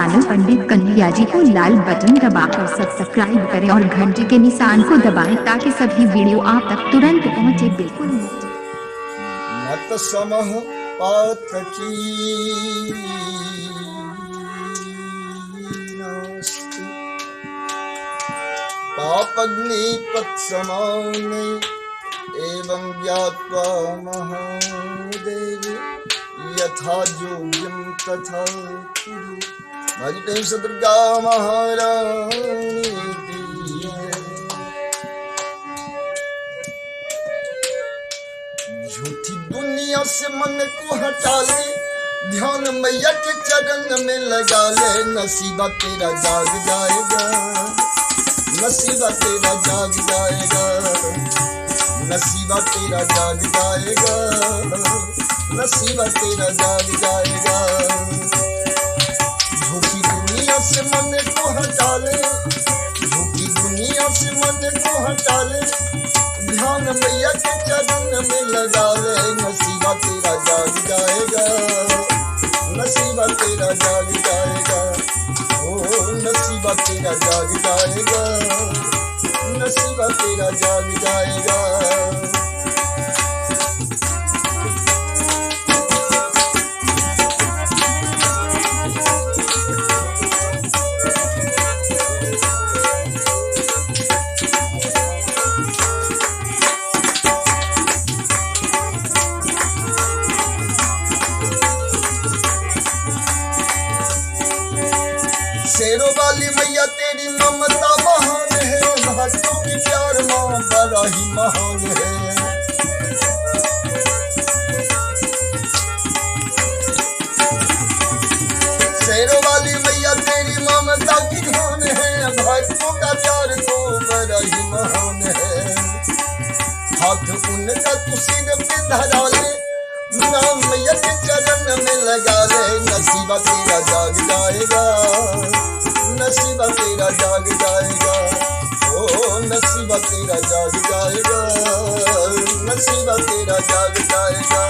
Channel पंडित कन्हैया जी को लाल button दबाकर subscribe करें और घंटे के निशान को दबाएं ताकि सभी वीडियो आप तक तुरंत पहुंचे। बिल्कुल मत समह पातकी नास्ति पापग्नि तत्समाने एवं ज्ञात्वा महादेव यथा योग्यं तथा कुरु। भजते सदुर्गा महारानी की जय। झूठी दुनिया से मन को हटा ले, ध्यान मैया के चरण में लगा ले। नसीबा तेरा जाग जाएगा, नसीबा तेरा जाग जाएगा, नसीबा तेरा जाग जाएगा, नसीबा तेरा जाग जाएगा। झूठी दुनिया से मन को हटा ले, झूठी दुनिया से मन को हटा ले, ध्यान मैया के चरण में लगा ले। नसीबा तेरा जाग जाएगा, नसीबा तेरा जाग जाएगा, ओ नसीबा तेरा जाग जाएगा, नसीबा तेरा जाग जाएगा। शेरों वाली मैया तेरी ममता महान है, भक्तों की प्यार माँ बड़ा ही महान है। शेरों वाली मैया तेरी ममता की खान है, भक्तों का प्यार तो बड़ा ही महान है। हाथ उनका तू सिर पे धरा ले, नाम मैया के चरण में लगा ले। नसीबा तेरा जाग जाएगा, नसीबा तेरा जाग जाएगा, ओ नसीबा तेरा जाग जाएगा, नसीबा तेरा जाग जाएगा।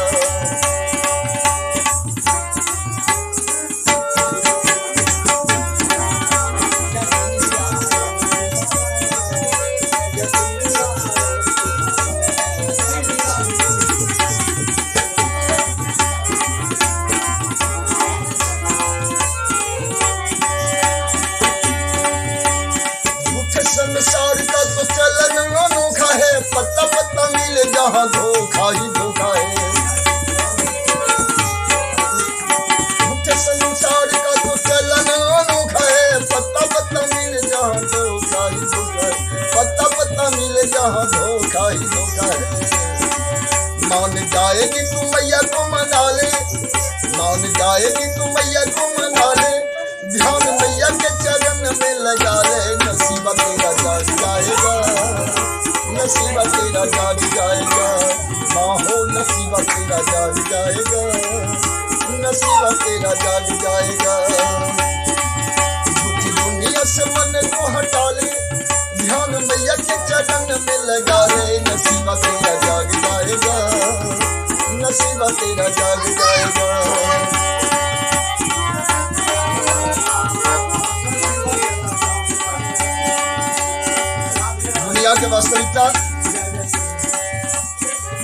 संसार का तो चलन अनोखा है, पत्ता पत्ता मिले जहाँ धोखा ही धोखा है। झूठे संसार का तो चलन अनोखा है, पत्ता पत्ता मिले जहाँ धोखा ही धोखा है, पत्ता पत्ता मिले जहाँ धोखा ही धोखा है। मान जाएगी तू मैया को मना ले, मान जाएगी तू मैया को मना ले, ध्यान मैया के चरण में लगा ले। नसीबा तेरा जाग जाएगा, नसीबा तेरा जाग जाएगा, माँ हो नसीबा तेरा जाग जाएगा, नसीबा तेरा जाग जाएगा। झूठी दुनिया से मन को हटा ले, ध्यान मैया के चरण में लगा ले। नसीबा तेरा जाग जाएगा, नसीबा तेरा जाग जाएगा। के वास्तविकता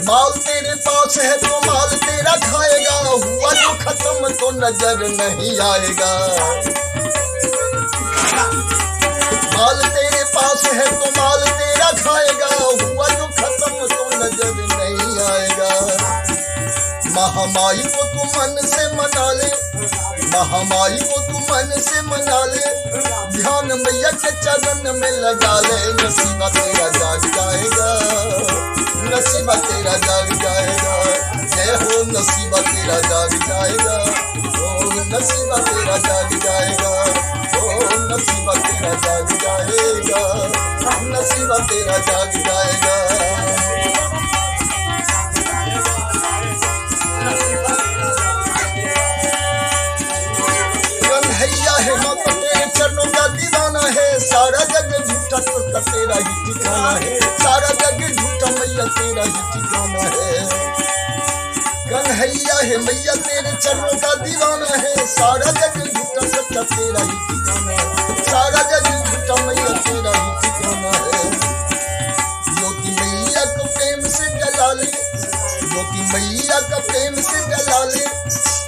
माल तेरे पास है तो माल तेरा खाएगा, हुआ जो खत्म तो नजर नहीं आएगा। माल तेरे पास है तो माल तेरा खाएगा, हुआ जो खत्म तो नजर नहीं आएगा। महामाई को तू मन से मना ले, महामाई को तू मन से मना ले, ध्यान मैया के चरण में लगा ले। नसीबा तेरा जाग जाएगा, नसीबा तेरा जाग जाएगा, जय हो नसीबा तेरा जाग जाएगा, ओ नसीबा तेरा जाग जाएगा, ओ नसीबा तेरा जाग जाएगा, नसीबा तेरा जाग जाएगा। चरणों का दीवाना है, सारा जग झूठा तो तेरा ही ठिकाना है, सारा जग झूठा मैया तेरा ही ठिकाना है। कन्हैया है मैया तेरे चरणों का दीवाना है, सारा जग झूठा सच्चा तेरा ही ठिकाना है, सारा जग झूठा मैया तेरा ही ठिकाना है। ज्योति मैया को प्रेम से जला ले, ज्योति मैया का प्रेम से जला ले,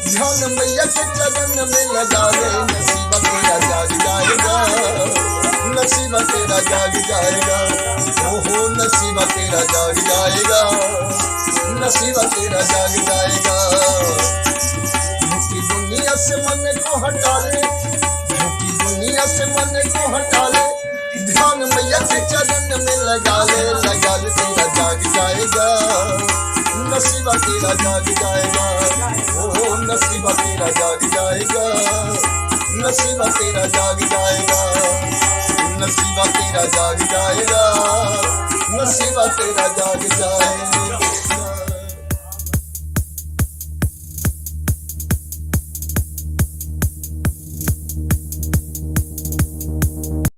ध्यान मैया के चरण में लगा ले, नसीबा तेरा जाग जाएगा, नसीबा तेरा जाग जाएगा, ओहो नसीबा तेरा जाग जाएगा, नसीबा तेरा जाग जाएगा। झूठी दुनिया से मन को हटा ले, झूठी दुनिया से मन को हटा ले, ध्यान मैया के चरण में लगा ले तेरा जाग जाएगा, नसीबा तेरा जाग जाएगा, ओ नसीबा तेरा जाग जाएगा, नसीबा तेरा जाग जाएगा, नसीबा तेरा जाग जाएगा, नसीबा तेरा जाग जाएगा।